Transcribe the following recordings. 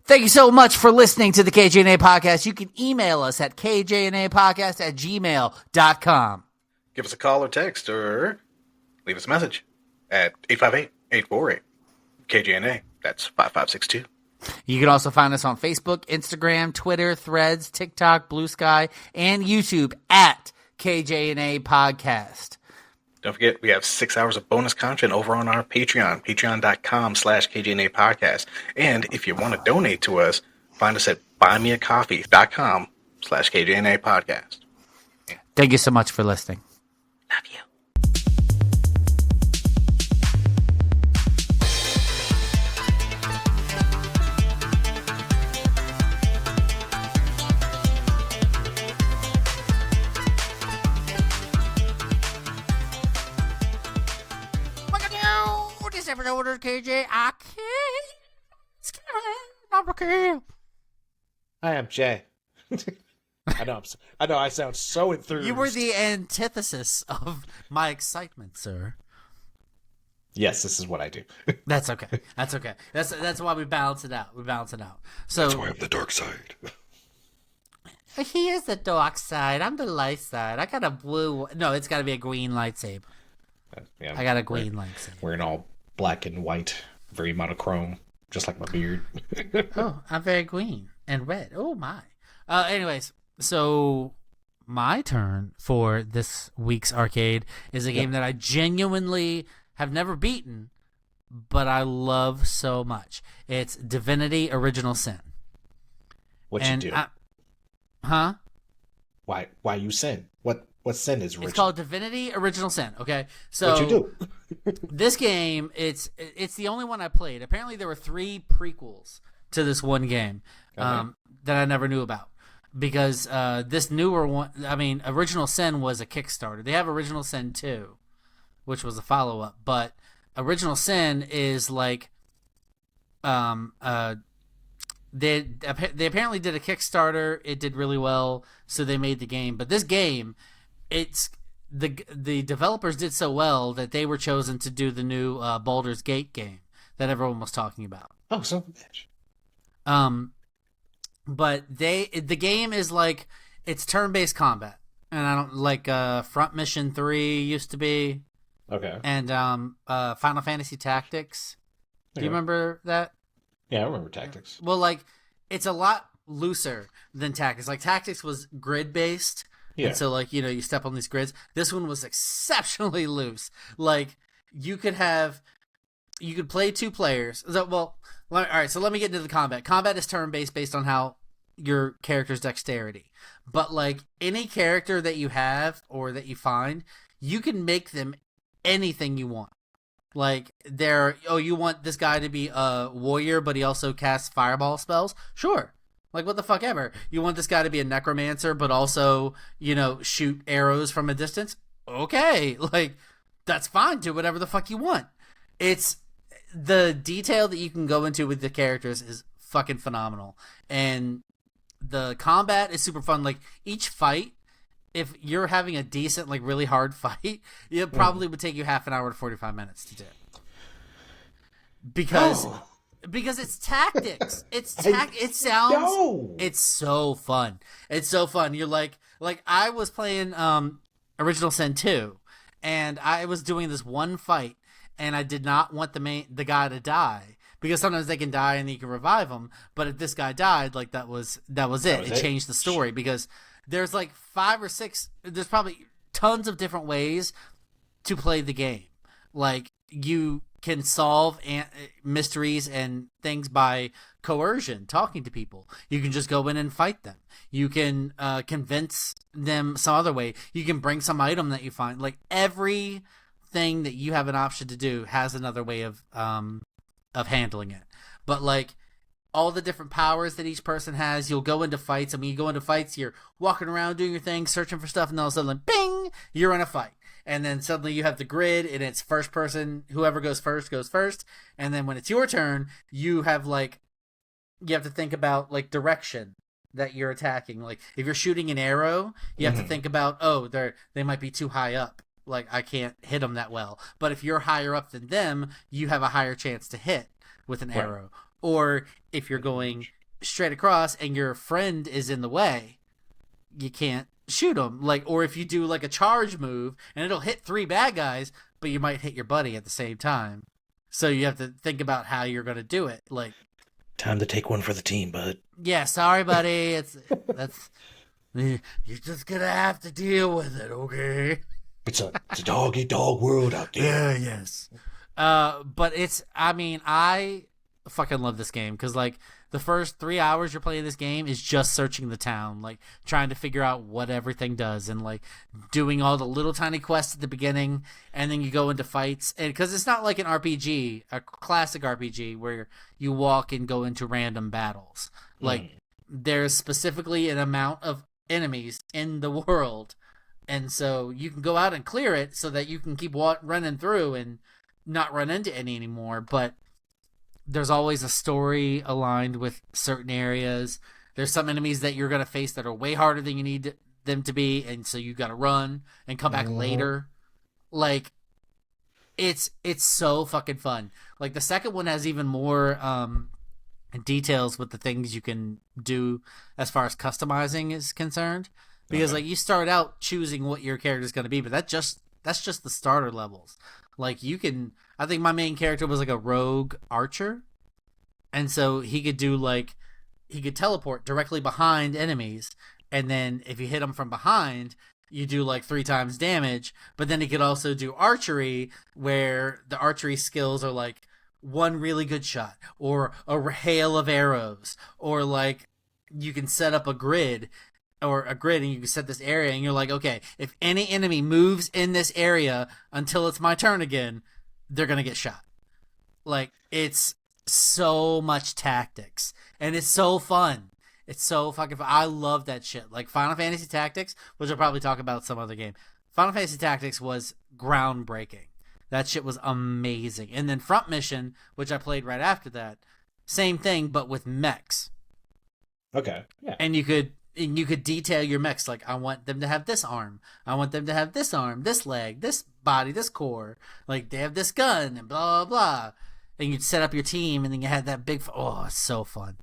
Thank you so much for listening to the KJNA podcast. You can email us at kjnapodcast@gmail.com. Give us a call or text or leave us a message at 858-848-KJNA. That's 5562. You can also find us on Facebook, Instagram, Twitter, Threads, TikTok, Blue Sky, and YouTube at KJNA Podcast. Don't forget, we have 6 hours of bonus content over on our Patreon, patreon.com/KJNA Podcast. And if you want to donate to us, find us at buymeacoffee.com/KJNA Podcast. Thank you so much for listening. Love you. This episode of KJ, I can't. I am Jay. I know I sound so enthused. You were the antithesis of my excitement, sir. Yes, this is what I do. That's okay. That's why we balance it out. So that's why I'm the dark side. He is the dark side. I'm the light side. I got a blue. No, it's got to be a green lightsaber. Yeah, I got a green lightsaber. Wearing all black and white, very monochrome, just like my beard. Oh, I'm very green and red. Oh my. Anyways, so my turn for this week's arcade is a game that I genuinely have never beaten, but I love so much. It's Divinity: Original Sin. What you do? Huh? Why you sin? What sin is original? It's called Divinity: Original Sin. Okay, so what you do? This game, it's the only one I played. Apparently, there were 3 prequels to this one game that I never knew about because this newer one. I mean, Original Sin was a Kickstarter. They have Original Sin 2, which was a follow up, but Original Sin is like They apparently did a Kickstarter. It did really well, so they made the game. But this game, it's the developers did so well that they were chosen to do the new Baldur's Gate game that everyone was talking about. Oh, son of a bitch. But the game is like it's turn-based combat, and I don't like Front Mission 3 used to be. Okay. And Final Fantasy Tactics. Do you remember that? Yeah, I remember Tactics. Well, like, it's a lot looser than Tactics. Like, Tactics was grid-based. Yeah. And so, like, you know, you step on these grids. This one was exceptionally loose. Like, you could play 2 players. So, well, all right, so let me get into the combat. Combat is turn-based based on how your character's dexterity. But, like, any character that you have or that you find, you can make them anything you want. Like, you want this guy to be a warrior, but he also casts fireball spells? Sure. Like, what the fuck ever. You want this guy to be a necromancer, but also, you know, shoot arrows from a distance? Okay. Like, that's fine. Do whatever the fuck you want. It's the detail that you can go into with the characters is fucking phenomenal. And the combat is super fun. Like, each fight, if you're having a decent, like, really hard fight, it probably would take you half an hour to 45 minutes to do. Because it's tactics. It's so fun. It's so fun. You're like I was playing Original Sin 2, and I was doing this one fight, and I did not want the guy to die. Because sometimes they can die and you can revive them, but if this guy died, like that was it. It changed the story because there's like 5 or 6. There's probably tons of different ways to play the game. Like you can solve mysteries and things by coercion, talking to people. You can just go in and fight them. You can convince them some other way. You can bring some item that you find. Like everything that you have an option to do has another way of handling it. But like all the different powers that each person has, you'll go into fights. I mean, you go into fights, you're walking around doing your thing, searching for stuff, and all of a sudden, bing, you're in a fight. And then suddenly you have the grid, and it's first person. Whoever goes first goes first. And then when it's your turn, you have to think about like direction that you're attacking. Like if you're shooting an arrow, you have to think about, they might be too high up. Like I can't hit them that well. But if you're higher up than them, you have a higher chance to hit with an arrow. Or if you're going straight across and your friend is in the way, you can't shoot him. Like, or if you do like a charge move and it'll hit 3 bad guys, but you might hit your buddy at the same time. So you have to think about how you're going to do it. Like, time to take one for the team, bud. Yeah, sorry, buddy. You're just gonna have to deal with it, okay? It's a dog eat dog world out there. Yeah, yes. But I fucking love this game because like the first 3 hours you're playing this game is just searching the town, like trying to figure out what everything does and like doing all the little tiny quests at the beginning, and then you go into fights. And because it's not like an RPG, a classic RPG where you walk and go into random battles. Like there's specifically an amount of enemies in the world, and so you can go out and clear it so that you can keep running through and not run into any anymore. But there's always a story aligned with certain areas. There's some enemies that you're going to face that are way harder than you need them to be, and so you got to run and come back later. Like, it's so fucking fun. Like, the second one has even more details with the things you can do as far as customizing is concerned. Because, like, you start out choosing what your character is going to be, but that's just the starter levels. Like, you can... I think my main character was like a rogue archer. And so he could do like... He could teleport directly behind enemies. And then if you hit them from behind, you do like 3 times damage. But then he could also do archery, where the archery skills are like one really good shot. Or a hail of arrows. Or like you can set up a grid and you can set this area and you're like, okay, if any enemy moves in this area until it's my turn again, they're going to get shot. Like, it's so much tactics and it's so fun. It's so fucking fun. I love that shit. Like Final Fantasy Tactics, which I'll probably talk about some other game. Final Fantasy Tactics was groundbreaking. That shit was amazing. And then Front Mission, which I played right after that, same thing, but with mechs. Okay. Yeah. And you could detail your mechs. Like, I want them to have this arm. I want them to have this arm, this leg, this body, this core. Like, they have this gun and blah, blah, blah. And you'd set up your team and then you had that big... Oh, it's so fun.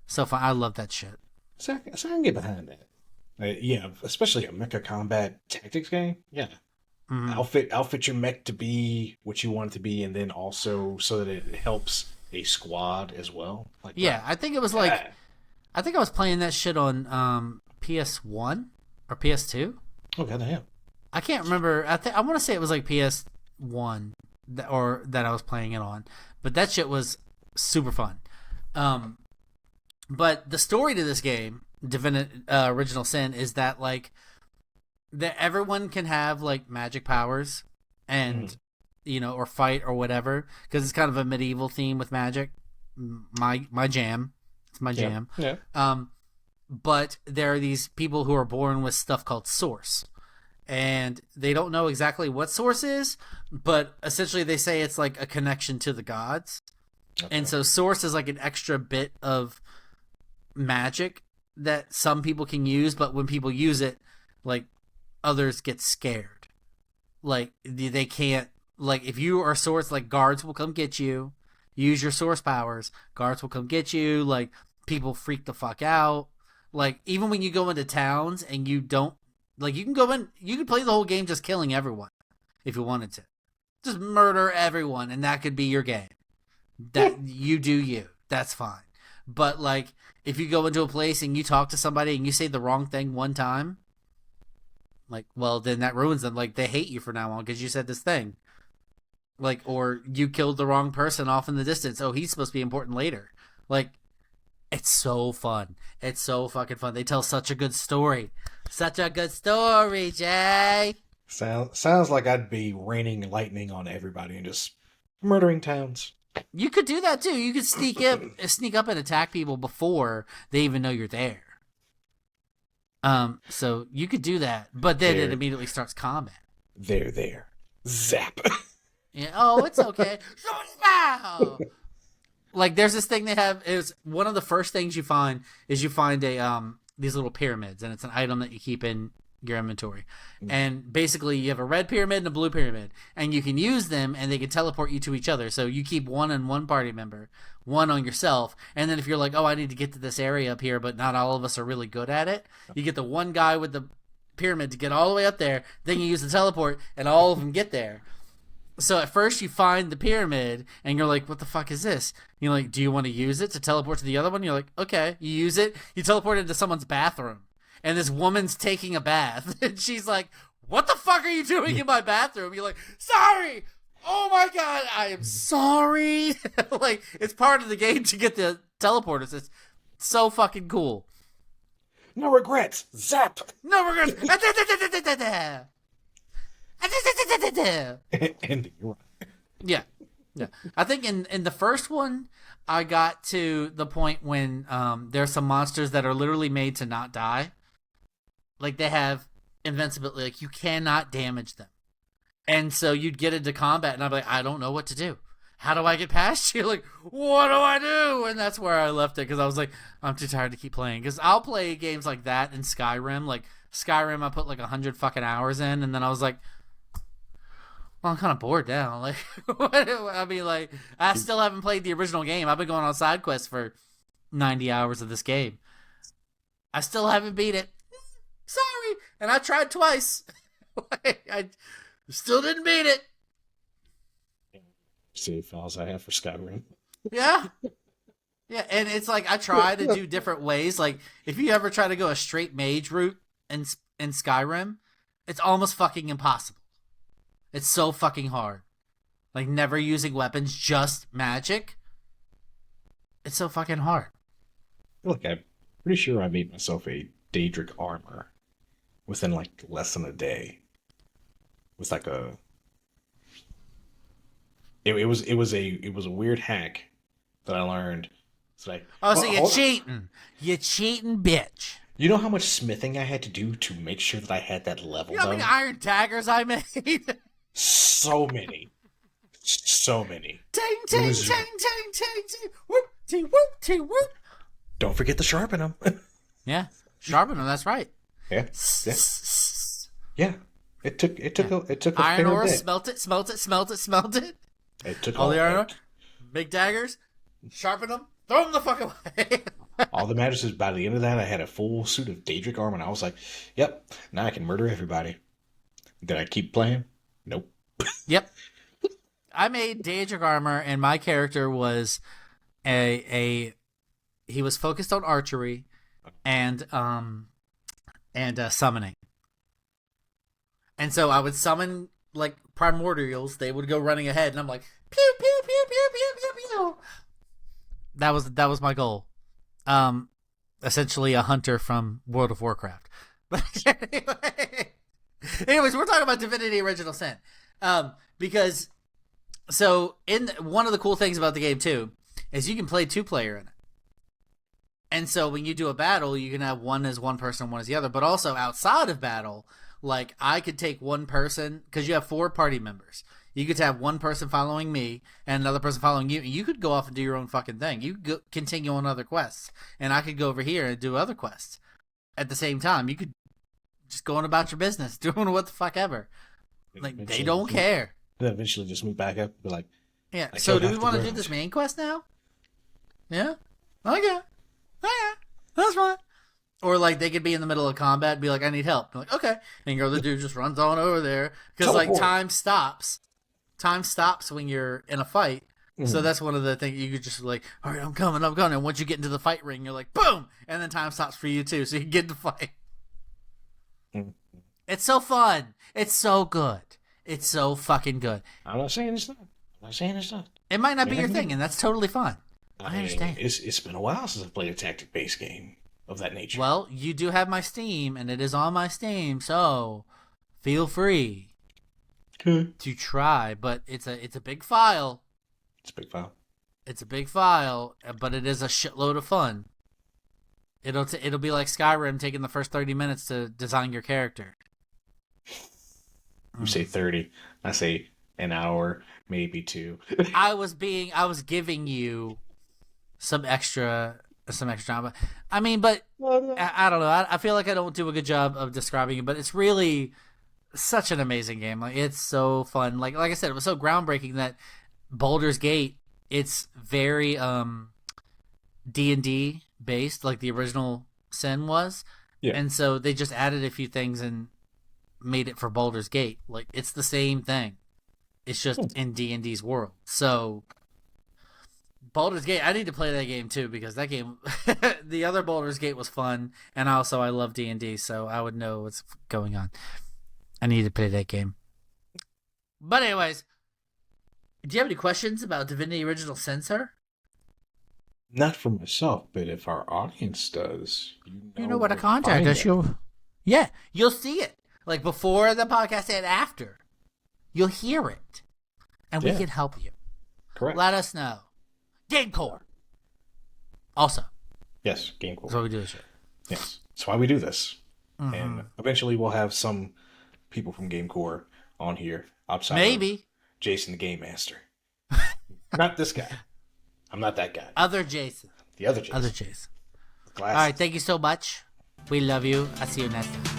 So fun. I love that shit. So I can get behind that. Yeah, especially a mecha combat tactics game. Yeah. Mm-hmm. Outfit your mech to be what you want it to be, and then also so that it helps a squad as well. Like, yeah, I think it was like... I think I was playing that shit on PS1 or PS2. Oh, goddamn. I can't remember. I want to say it was like PS1 that I was playing it on. But that shit was super fun. But the story to this game, Divinity Original Sin, is that like that everyone can have like magic powers and or fight or whatever, because it's kind of a medieval theme with magic. My jam. It's my jam. Yeah. But there are these people who are born with stuff called source. And they don't know exactly what source is, but essentially they say it's like a connection to the gods. Okay. And so source is like an extra bit of magic that some people can use, but when people use it, like, others get scared. Like, they can't... Like, if you are source, like, guards will come get you. Use your source powers. Guards will come get you. Like, people freak the fuck out. Like, even when you go into towns and you don't... Like, you can go in... You can play the whole game just killing everyone if you wanted to. Just murder everyone, and that could be your game. That you do you. That's fine. But, like, if you go into a place and you talk to somebody and you say the wrong thing one time, like, well, then that ruins them. Like, they hate you from now on because you said this thing. Like, or you killed the wrong person off in the distance. Oh, he's supposed to be important later. Like, it's so fun. It's so fucking fun. They tell such a good story. Such a good story, Jay. Sounds like I'd be raining lightning on everybody and just murdering towns. You could do that too. You could sneak up and attack people before they even know you're there. So you could do that, but then it immediately starts combat. They're there. Zap. Yeah. Oh, it's okay. Now. Like, there's this thing they have. It's one of the first things you find is you find these little pyramids, and it's an item that you keep in your inventory. And basically, you have a red pyramid and a blue pyramid, and you can use them, and they can teleport you to each other. So you keep one in one party member, one on yourself, and then if you're like, oh, I need to get to this area up here, but not all of us are really good at it, you get the one guy with the pyramid to get all the way up there, then you use the teleport, and all of them get there. So at first you find the pyramid, and you're like, what the fuck is this? You're like, do you want to use it to teleport to the other one? You're like, okay. You use it. You teleport into someone's bathroom, and this woman's taking a bath, and she's like, what the fuck are you doing in my bathroom? You're like, sorry! Oh my god, I am sorry! Like, it's part of the game to get the teleporters. It's so fucking cool. No regrets. Zap. No regrets. Ending. Yeah. I think in the first one, I got to the point when there's some monsters that are literally made to not die. Like, they have invincibility. Like, you cannot damage them. And so you'd get into combat, and I'm like, I don't know what to do. How do I get past you? Like, what do I do? And that's where I left it, because I was like, I'm too tired to keep playing. Because I'll play games like that in Skyrim. Like, Skyrim, I put like 100 fucking hours in, and then I was like, well, I'm kind of bored now. Like, I mean, like, I still haven't played the original game. I've been going on side quests for 90 hours of this game. I still haven't beat it. Sorry. And I tried twice. I still didn't beat it. Save files I have for Skyrim. Yeah. Yeah, and it's like I try to do different ways. Like, if you ever try to go a straight mage route in Skyrim, it's almost fucking impossible. It's so fucking hard. Like, never using weapons, just magic. It's so fucking hard. Look, I'm pretty sure I made myself a Daedric armor within like less than a day. With like a it was a weird hack that I learned. So you're cheating. You cheating bitch. You know how much smithing I had to do to make sure that I had that level? You know how many iron daggers I made? So many. So many. Ting, ting, ting, ting, ting, ting. Whoop, ting, whoop, ting, whoop. Don't forget to sharpen them. Yeah, sharpen them, that's right. Yeah. Yeah. It took a iron fair ore, bit. smelt it. It took all the iron ore, big daggers, sharpen them, throw them the fuck away. All that matters is by the end of that, I had a full suit of Daedric armor, and I was like, yep, now I can murder everybody. Did I keep playing? Nope. Yep. I made Daedric armor, and my character was he was focused on archery and summoning. And so I would summon like primordials, they would go running ahead, and I'm like, pew pew pew pew pew pew pew. That was my goal. Essentially a hunter from World of Warcraft. But anyways, we're talking about Divinity Original Sin. Because so one of the cool things about the game too is you can play 2-player in it. And so when you do a battle, you can have one as one person, one as the other. But also outside of battle, like I could take one person, because you have 4 party members. You could have one person following me and another person following you. You could go off and do your own fucking thing. You could continue on other quests. And I could go over here and do other quests at the same time. You could just go on about your business, doing what the fuck ever. Like, they don't care. Then eventually just move back up and be like, yeah. So do we want to do this main quest now? Yeah? Okay. That's fine. Or like they could be in the middle of combat and be like, I need help. I'm like, okay. And your other dude just runs on over there. Because like time stops. Time stops when you're in a fight. Mm-hmm. So that's one of the things you could just like, all right, I'm coming. And once you get into the fight ring, you're like, boom! And then time stops for you too, so you can get into fight. Mm-hmm. It's so fun. It's so good. It's so fucking good. I'm not saying it's not. It might not be your thing, and that's totally fine. I understand. It's been a while since I've played a tactic-based game of that nature. Well, you do have my Steam, and it is on my Steam, so feel free to try. But it's a big file. It's a big file. It's a big file, but it is a shitload of fun. It'll be like Skyrim taking the first 30 minutes to design your character. You say 30. I say an hour, maybe 2. I was giving you some extra time. I mean, but I don't know. I feel like I don't do a good job of describing it, but it's really such an amazing game. Like, it's so fun. Like I said, it was so groundbreaking that Baldur's Gate it's very D&D based, like the original Sin was. Yeah. And so they just added a few things and made it for Baldur's Gate. Like, it's the same thing. It's just in D&D's world. So Baldur's Gate, I need to play that game too, because that game, the other Baldur's Gate was fun, and also I love D&D, so I would know what's going on. I need to play that game. But anyways, do you have any questions about Divinity Original Sin, sir? Not for myself, but if our audience does, you know where to contact us. You'll see it. Like before the podcast and after. You'll hear it. And we can help you. Correct. Let us know. Gamecore. Also. Yes, Gamecore. That's why we do this shit. Yes. That's why we do this. Mm-hmm. And eventually we'll have some people from Gamecore on here. Outside Maybe. of Jason the Game Master. Not this guy. I'm not that guy. Other Jason. The other Jason. Other Jason. Glasses. All right, thank you so much. We love you. I'll see you next time.